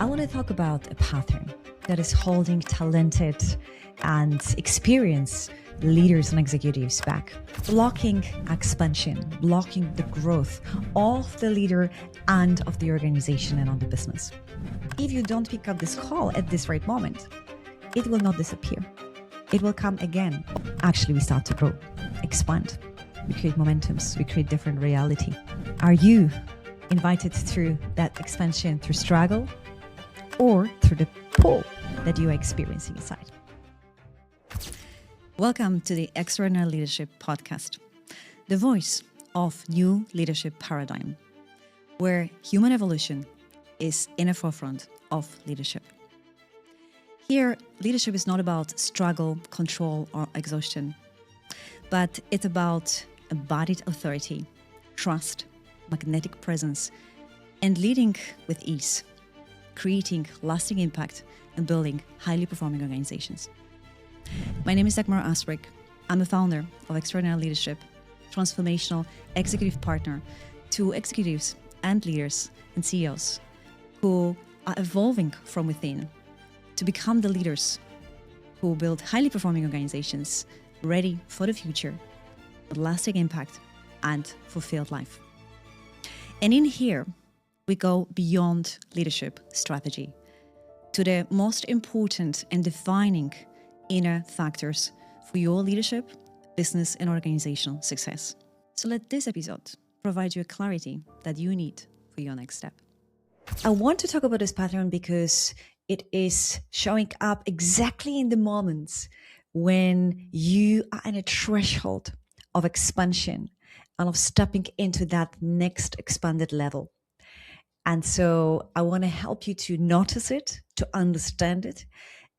I want to talk about a pattern that is holding talented and experienced leaders and executives back, blocking expansion, blocking the growth of the leader and of the organization and on the business. If you don't pick up this call at this right moment, it will not disappear. It will come again. Actually, we start to grow, expand. We create momentums. We create different reality. Are you invited through that expansion through struggle or through the pull that you are experiencing inside? Welcome to the Extraordinary Leadership Podcast, the voice of new leadership paradigm, where human evolution is in the forefront of leadership. Here, leadership is not about struggle, control, or exhaustion, but it's about embodied authority, trust, magnetic presence, and leading with ease, creating lasting impact and building highly performing organizations. My name is Dagmara. I'm a founder of Extraordinary Leadership, transformational executive partner to executives and leaders and CEOs who are evolving from within to become the leaders who build highly performing organizations ready for the future with lasting impact and fulfilled life. And in here, we go beyond leadership strategy to the most important and defining inner factors for your leadership, business, and organizational success. So let this episode provide you a clarity that you need for your next step. I want to talk about this pattern because it is showing up exactly in the moments when you are at a threshold of expansion and of stepping into that next expanded level. And so I want to help you to notice it, to understand it,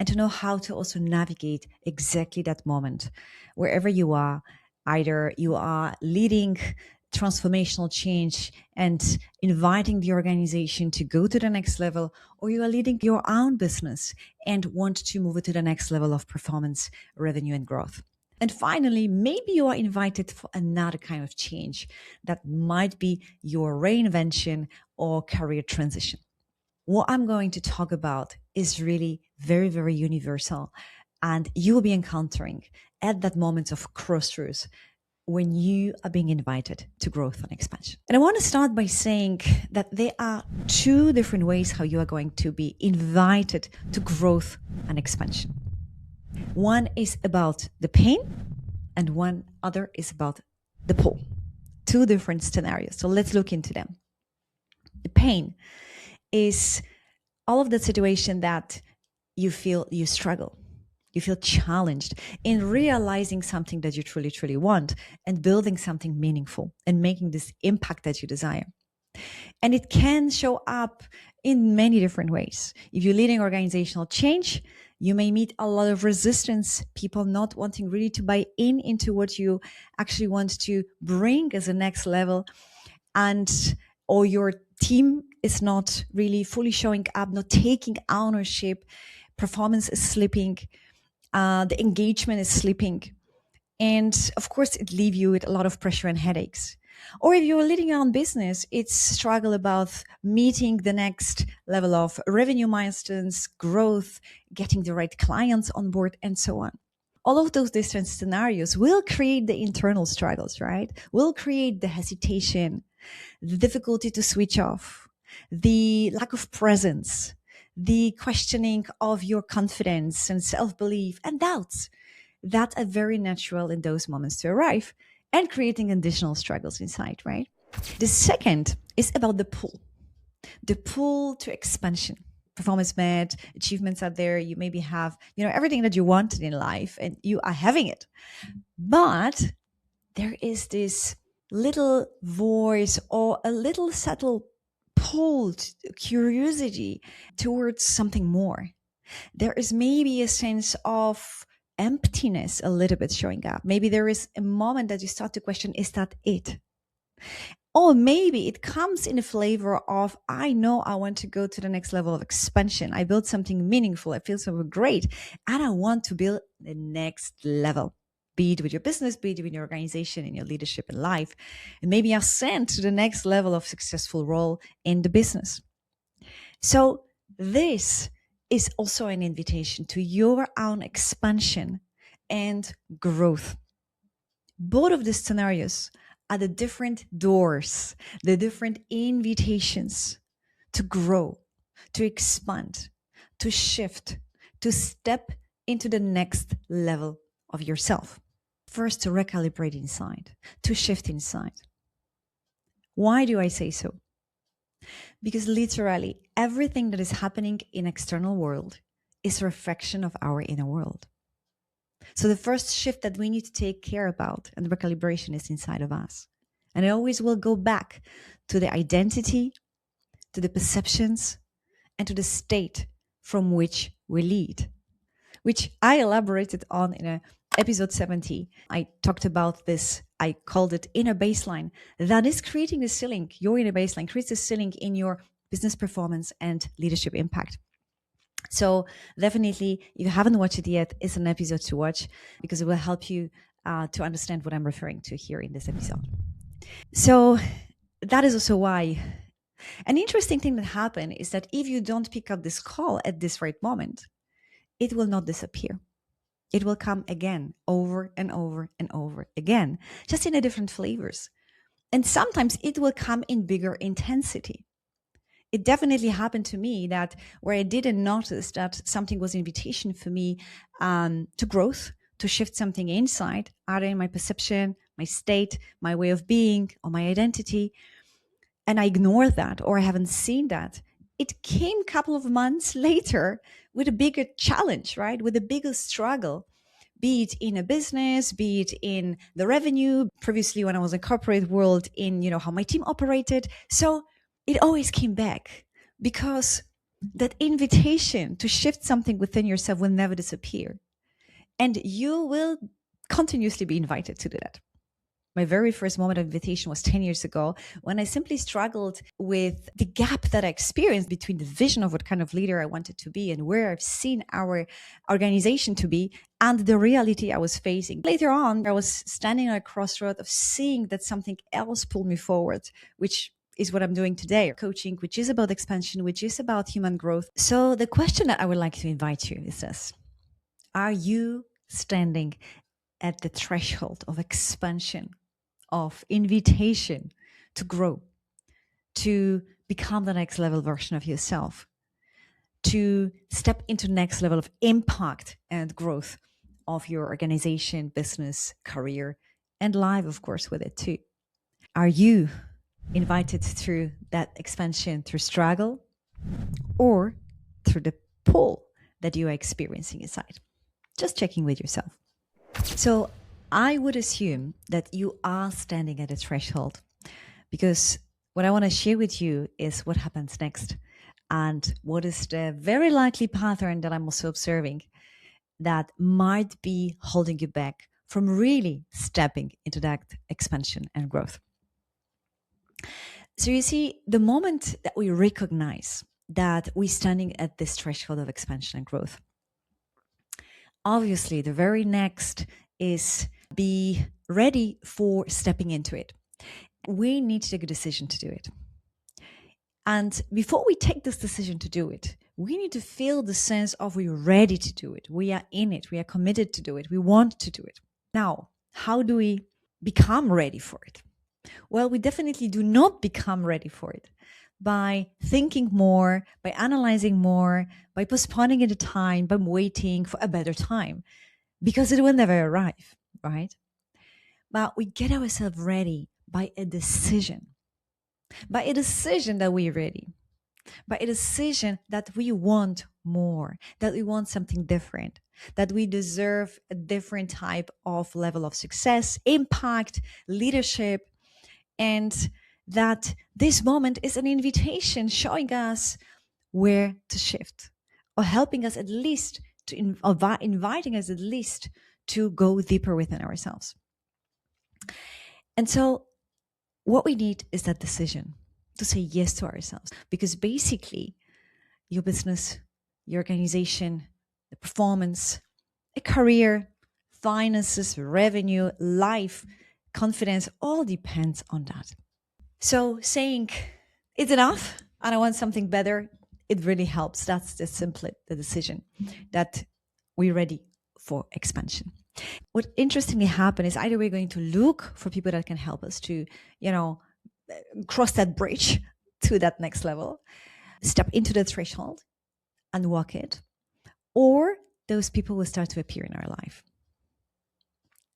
and to know how to also navigate exactly that moment. Wherever you are, either you are leading transformational change and inviting the organization to go to the next level, or you are leading your own business and want to move it to the next level of performance, revenue, and growth. And finally, maybe you are invited for another kind of change that might be your reinvention or career transition. What I'm going to talk about is really very, very universal, and you will be encountering at that moment of crossroads when you are being invited to growth and expansion. And I want to start by saying that there are two different ways how you are going to be invited to growth and expansion. One is about the pain, and one other is about the pull. Two different scenarios. So let's look into them. The pain is all of the situation that you feel you struggle. You feel challenged in realizing something that you truly, truly want and building something meaningful and making this impact that you desire. And it can show up in many different ways. If you're leading organizational change, you may meet a lot of resistance, people not wanting really to buy into what you actually want to bring as a next level, or your team is not really fully showing up, not taking ownership, performance is slipping, the engagement is slipping. And of course, it leaves you with a lot of pressure and headaches. Or if you're leading your own business, it's struggle about meeting the next level of revenue milestones, growth, getting the right clients on board, and so on. All of those different scenarios will create the internal struggles, right? Will create the hesitation, the difficulty to switch off, the lack of presence, the questioning of your confidence and self-belief and doubts that are very natural in those moments to arrive and creating additional struggles inside, right? The second is about the pull to expansion. Performance met, achievements are there. You maybe have, everything that you wanted in life and you are having it. But there is this little voice or a little subtle pull, curiosity towards something more. There is maybe a sense of emptiness a little bit showing up. Maybe there is a moment that you start to question, is that it? Or maybe it comes in a flavor of, I know I want to go to the next level of expansion. I built something meaningful. I feel so great. And I want to build the next level. Be it with your business, be it with your organization, in your leadership and life. And maybe ascend to the next level of successful role in the business. So this is also an invitation to your own expansion and growth. Both of these scenarios are the different doors, the different invitations to grow, to expand, to shift, to step into the next level of yourself. First, to recalibrate inside, to shift inside. Why do I say so? Because literally everything that is happening in external world is a reflection of our inner world. So the first shift that we need to take care about and recalibration is inside of us. And it always will go back to the identity, to the perceptions, and to the state from which we lead, which I elaborated on in episode 70. I talked about this. I called it inner baseline. That is creating the ceiling. Your inner baseline creates the ceiling in your business performance and leadership impact. So definitely, if you haven't watched it yet, it's an episode to watch because it will help you to understand what I'm referring to here in this episode. So that is also why an interesting thing that happened is that if you don't pick up this call at this right moment, it will not disappear. It will come again, over and over and over again, just in a different flavors. And sometimes it will come in bigger intensity. It definitely happened to me that where I didn't notice that something was an invitation for me to growth, to shift something inside, either in my perception, my state, my way of being, or my identity, and I ignored that or I haven't seen that, it came a couple of months later with a bigger challenge, right? With a bigger struggle, be it in a business, be it in the revenue, previously when I was in corporate world, in, how my team operated. So it always came back because that invitation to shift something within yourself will never disappear. And you will continuously be invited to do that. My very first moment of invitation was 10 years ago when I simply struggled with the gap that I experienced between the vision of what kind of leader I wanted to be and where I've seen our organization to be and the reality I was facing. Later on, I was standing at a crossroad of seeing that something else pulled me forward, which is what I'm doing today, coaching, which is about expansion, which is about human growth. So the question that I would like to invite you is this: are you standing at the threshold of expansion, of invitation to grow, to become the next level version of yourself, to step into next level of impact and growth of your organization, business, career, and life, of course, with it too? Are you invited through that expansion through struggle or through the pull that you are experiencing inside? Just checking with yourself. So I would assume that you are standing at a threshold, because what I want to share with you is what happens next and what is the very likely pattern that I'm also observing that might be holding you back from really stepping into that expansion and growth. So you see, the moment that we recognize that we're standing at this threshold of expansion and growth, obviously the very next is be ready for stepping into it. We need to take a decision to do it. And before we take this decision to do it, we need to feel the sense of we're ready to do it. We are in it. We are committed to do it. We want to do it. Now, how do we become ready for it? Well, we definitely do not become ready for it by thinking more, by analyzing more, by postponing it a time, by waiting for a better time, because it will never arrive, right? But we get ourselves ready by a decision that we're ready, by a decision that we want more, that we want something different, that we deserve a different type of level of success, impact, leadership, and that this moment is an invitation showing us where to shift, or helping us at least to inviting us at least to go deeper within ourselves. And so what we need is that decision to say yes to ourselves, because basically your business, your organization, the performance, a career, finances, revenue, life, confidence, all depends on that. So saying it's enough and I want something better it really helps. That's the decision that we're ready for expansion. What interestingly happened is either we're going to look for people that can help us to, cross that bridge to that next level, step into the threshold and walk it, or those people will start to appear in our life.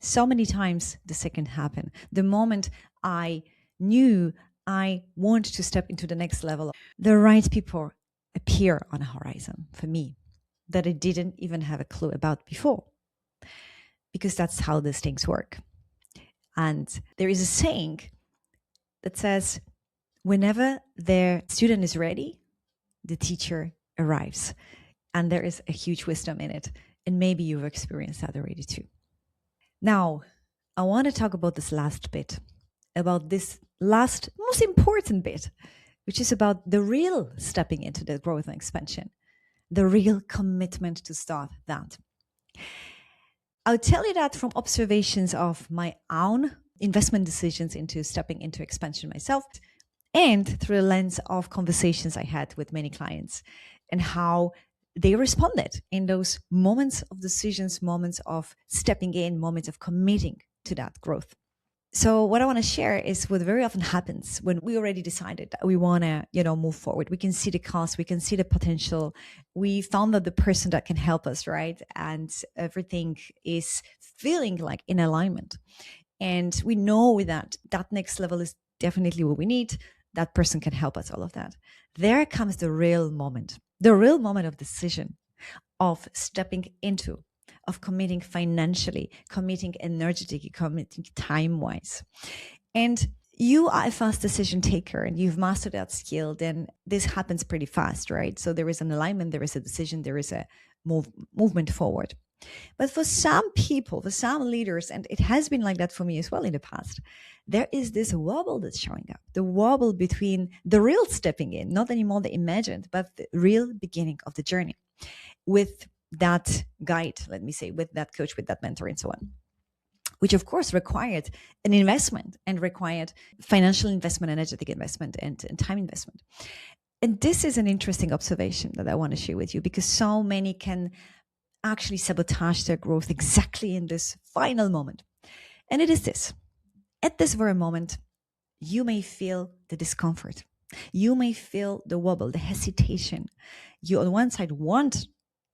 So many times the second happened. The moment I knew I want to step into the next level, the right people appear on the horizon for me that I didn't even have a clue about before, because that's how these things work. And there is a saying that says, whenever their student is ready, the teacher arrives. And there is a huge wisdom in it. And maybe you've experienced that already too. Now, I want to talk about this last bit, about this last, most important bit, which is about the real stepping into the growth and expansion, the real commitment to start that. I'll tell you that from observations of my own investment decisions into stepping into expansion myself, and through the lens of conversations I had with many clients and how they responded in those moments of decisions, moments of stepping in, moments of committing to that growth. So what I want to share is what very often happens when we already decided that we want to, move forward. We can see the cost, we can see the potential. We found that the person that can help us, right? And everything is feeling like in alignment. And we know that that next level is definitely what we need. That person can help us, all of that. There comes the real moment of decision, of stepping into, of committing financially, committing energetically, committing time-wise. And you are a fast decision taker and you've mastered that skill, then this happens pretty fast, right? So there is an alignment, there is a decision, there is a movement forward. But for some people, for some leaders, and it has been like that for me as well in the past, there is this wobble that's showing up, the wobble between the real stepping in, not anymore the imagined, but the real beginning of the journey with that guide, let me say, with that coach, with that mentor, and so on, which of course required an investment and required financial investment, energetic investment, and time investment. And this is an interesting observation that I want to share with you, because so many can actually sabotage their growth exactly in this final moment. And it is this. At this very moment, you may feel the discomfort. You may feel the wobble, the hesitation. You on one side want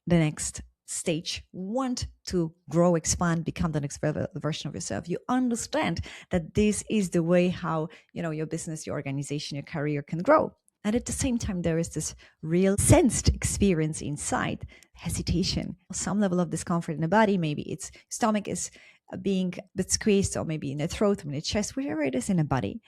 the next stage, want to grow, expand, become the next version of yourself. You understand that this is the way how, your business, your organization, your career can grow. And at the same time, there is this real sensed experience inside, hesitation, some level of discomfort in the body. Maybe its stomach is being a bit squeezed, or maybe in the throat, or in the chest, wherever it is in the body.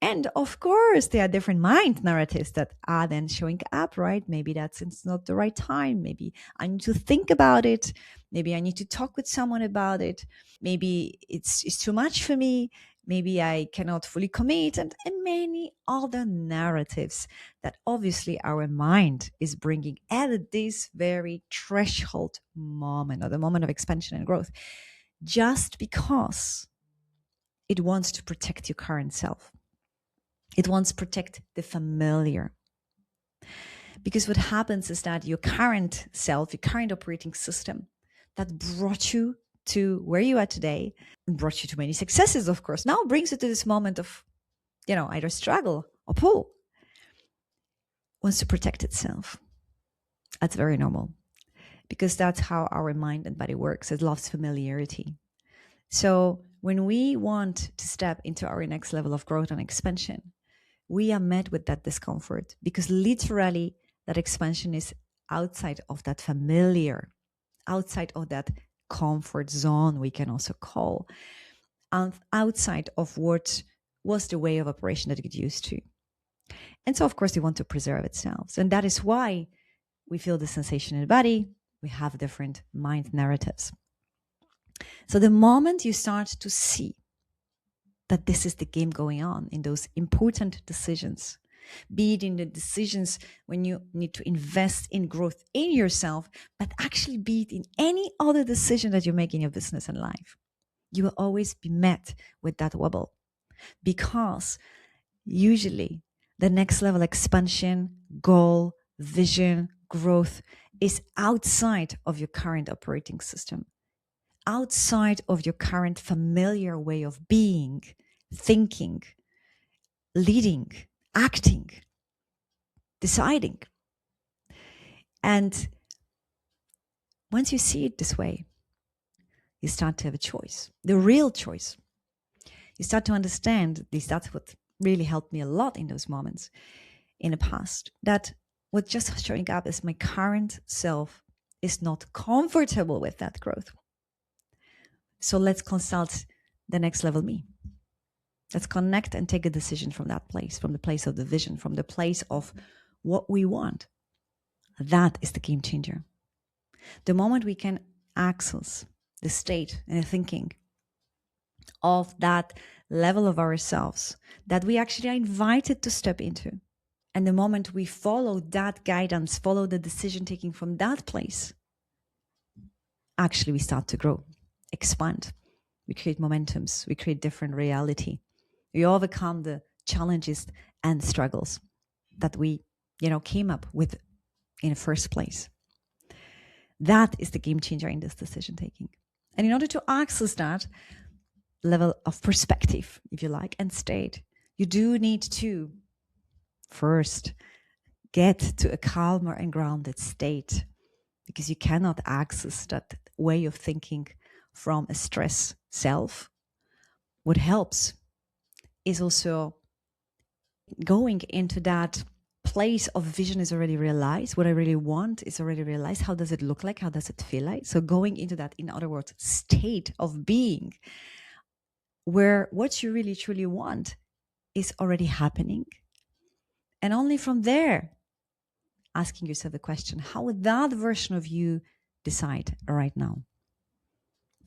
And of course, there are different mind narratives that are then showing up, right? Maybe it's not the right time. Maybe I need to think about it. Maybe I need to talk with someone about it. Maybe it's too much for me. Maybe I cannot fully commit, and many other narratives that obviously our mind is bringing at this very threshold moment, or the moment of expansion and growth, just because it wants to protect your current self. It wants to protect the familiar. Because what happens is that your current self, your current operating system that brought you to where you are today and brought you to many successes, of course, now brings you to this moment of, either struggle or pull, wants to protect itself. That's very normal, because that's how our mind and body works. It loves familiarity. So when we want to step into our next level of growth and expansion, we are met with that discomfort, because literally that expansion is outside of that familiar, outside of that comfort zone, we can also call, and outside of what was the way of operation that you get used to. And so, of course, we want to preserve itself. And that is why we feel the sensation in the body. We have different mind narratives. So the moment you start to see that this is the game going on in those important decisions, be it in the decisions when you need to invest in growth in yourself, but actually be it in any other decision that you make in your business and life, you will always be met with that wobble, because usually the next level expansion, goal, vision, growth is outside of your current operating system, outside of your current familiar way of being, thinking, leading, acting, deciding. And once you see it this way, you start to have a choice, the real choice. You start to understand, at least that's what really helped me a lot in those moments in the past, that what just showing up as my current self is not comfortable with that growth. So let's consult the next level me. Let's connect and take a decision from that place, from the place of the vision, from the place of what we want. That is the game changer. The moment we can access the state and the thinking of that level of ourselves that we actually are invited to step into, and the moment we follow that guidance, follow the decision taking from that place, actually we start to grow, expand. We create momentums, we create different reality. We overcome the challenges and struggles that we, came up with in the first place. That is the game changer in this decision taking. And in order to access that level of perspective, if you like, and state, you do need to first get to a calmer and grounded state, because you cannot access that way of thinking from a stress self. What helps is also going into that place of vision is already realized. What I really want is already realized. How does it look like? How does it feel like? So going into that, in other words, state of being, where what you really truly want is already happening. And only from there, asking yourself the question, how would that version of you decide right now?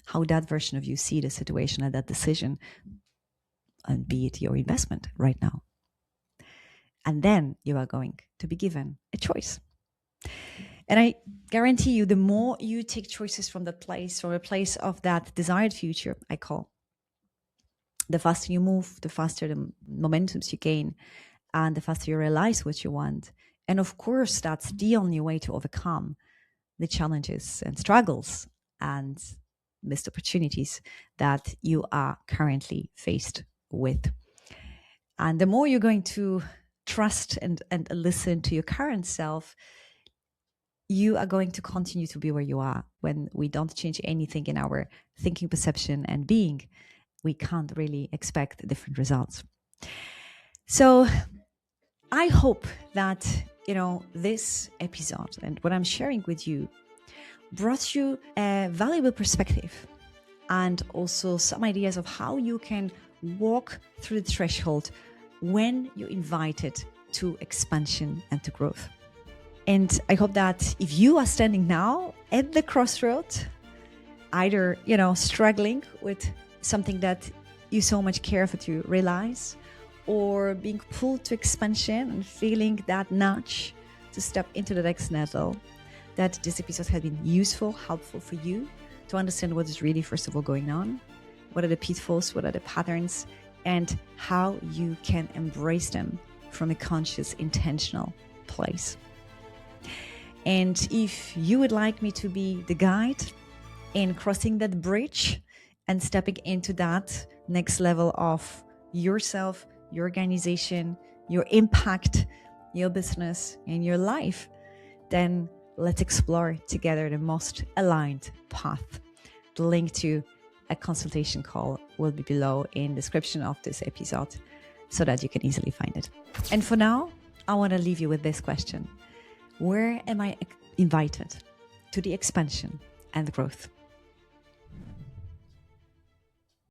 How would that version of you see the situation and that decision, and be it your investment right now? And then you are going to be given a choice. And I guarantee you, the more you take choices from that place, from a place of that desired future, I call, the faster you move, the faster the momentums you gain, and the faster you realize what you want. And of course, that's the only way to overcome the challenges and struggles and missed opportunities that you are currently faced with. And the more you're going to trust and listen to your current self, you are going to continue to be where you are. When we don't change anything in our thinking, perception, and being, we can't really expect different results. So I hope that, this episode and what I'm sharing with you brought you a valuable perspective, and also some ideas of how you can walk through the threshold when you're invited to expansion and to growth. And I hope that if you are standing now at the crossroad, either, struggling with something that you so much care for to realize, or being pulled to expansion and feeling that nudge to step into the next level, that this episode has been useful, helpful for you to understand what is really, first of all, going on, what are the pitfalls, what are the patterns, and how you can embrace them from a conscious, intentional place. And if you would like me to be the guide in crossing that bridge and stepping into that next level of yourself, your organization, your impact, your business, and your life, then let's explore together the most aligned path. The link to a consultation call will be below in the description of this episode so that you can easily find it. And for now, I want to leave you with this question. Where am I invited to the expansion and the growth?